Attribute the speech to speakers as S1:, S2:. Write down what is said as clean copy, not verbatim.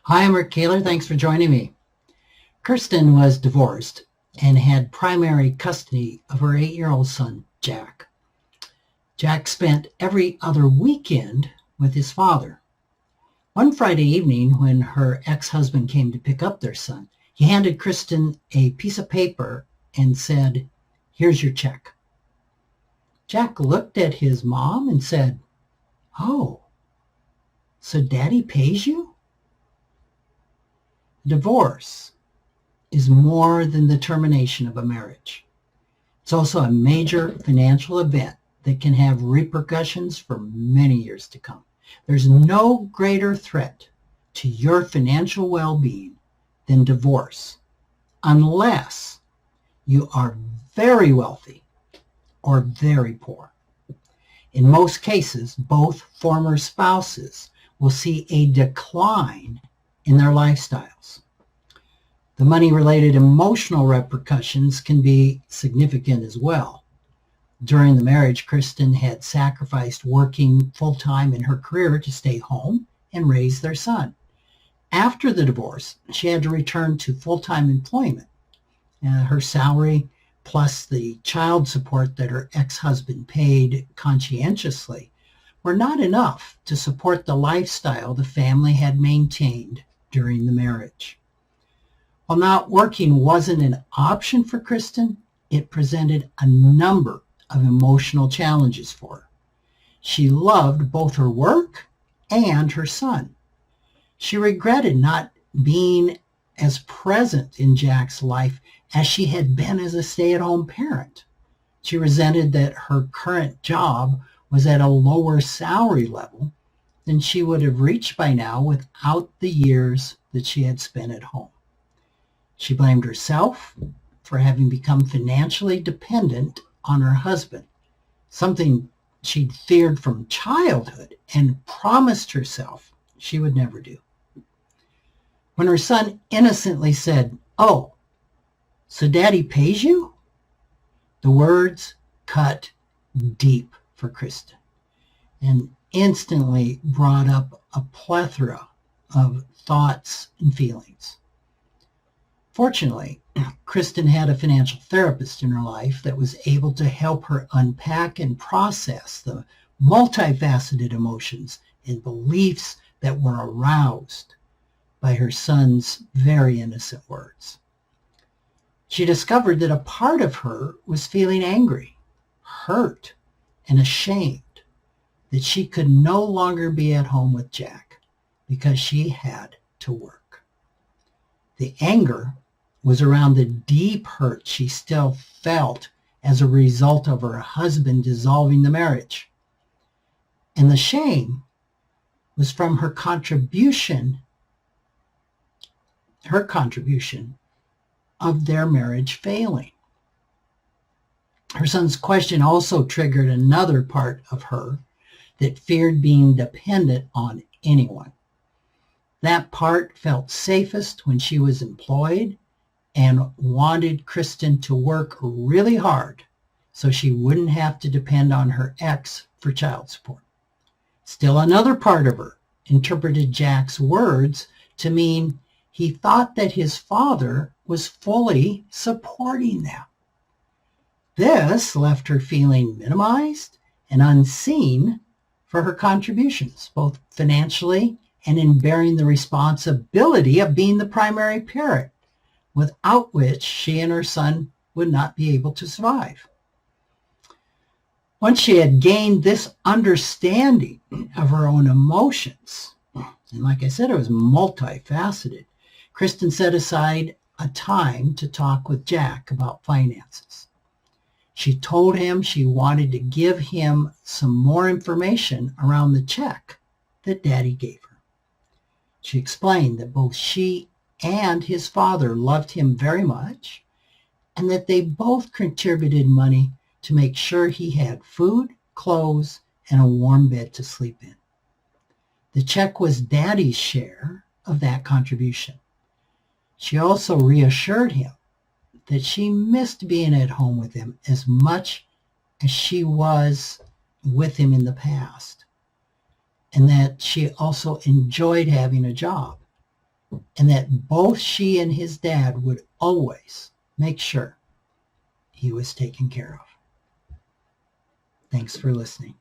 S1: Hi, I'm Rick Kaler. Thanks for joining me. Kirsten was divorced and had primary custody of her 8-year-old son, Jack. Jack spent every other weekend with his father. One Friday evening, when her ex-husband came to pick up their son, he handed Kirsten a piece of paper and said, "Here's your check." Jack looked at his mom and said, "Oh, so Daddy pays you?" Divorce is more than the termination of a marriage. It's also a major financial event that can have repercussions for many years to come. There's no greater threat to your financial well-being than divorce, unless you are very wealthy or very poor. In most cases, both former spouses will see a decline in their lifestyles. The money-related emotional repercussions can be significant as well. During the marriage, Kirsten had sacrificed working full-time in her career to stay home and raise their son. After the divorce, she had to return to full-time employment. Her salary plus the child support that her ex-husband paid conscientiously were not enough to support the lifestyle the family had maintained during the marriage. While not working wasn't an option for Kirsten, it presented a number of emotional challenges for her. She loved both her work and her son. She regretted not being as present in Jack's life as she had been as a stay-at-home parent. She resented that her current job was at a lower salary level than she would have reached by now without the years that she had spent at home. She blamed herself for having become financially dependent on her husband, something she'd feared from childhood and promised herself she would never do. When her son innocently said, "Oh, so Daddy pays you?" the words cut deep for Kirsten and instantly brought up a plethora of thoughts and feelings. Fortunately, Kirsten had a financial therapist in her life that was able to help her unpack and process the multifaceted emotions and beliefs that were aroused by her son's very innocent words. She discovered that a part of her was feeling angry, hurt, and ashamed that she could no longer be at home with Jack because she had to work. The anger was around the deep hurt she still felt as a result of her husband dissolving the marriage. And the shame was from her contribution of their marriage failing. Her son's question also triggered another part of her that feared being dependent on anyone. That part felt safest when she was employed and wanted Kirsten to work really hard so she wouldn't have to depend on her ex for child support. Still another part of her interpreted Jack's words to mean he thought that his father was fully supporting them. This left her feeling minimized and unseen for her contributions, both financially and in bearing the responsibility of being the primary parent, without which she and her son would not be able to survive. Once she had gained this understanding of her own emotions, and like I said, it was multifaceted, Kirsten set aside a time to talk with Jack about finances. She told him she wanted to give him some more information around the check that Daddy gave her. She explained that both she and his father loved him very much, and that they both contributed money to make sure he had food, clothes, and a warm bed to sleep in. The check was Daddy's share of that contribution. She also reassured him that she missed being at home with him as much as she was with him in the past, and that she also enjoyed having a job and that both she and his dad would always make sure he was taken care of. Thanks for listening.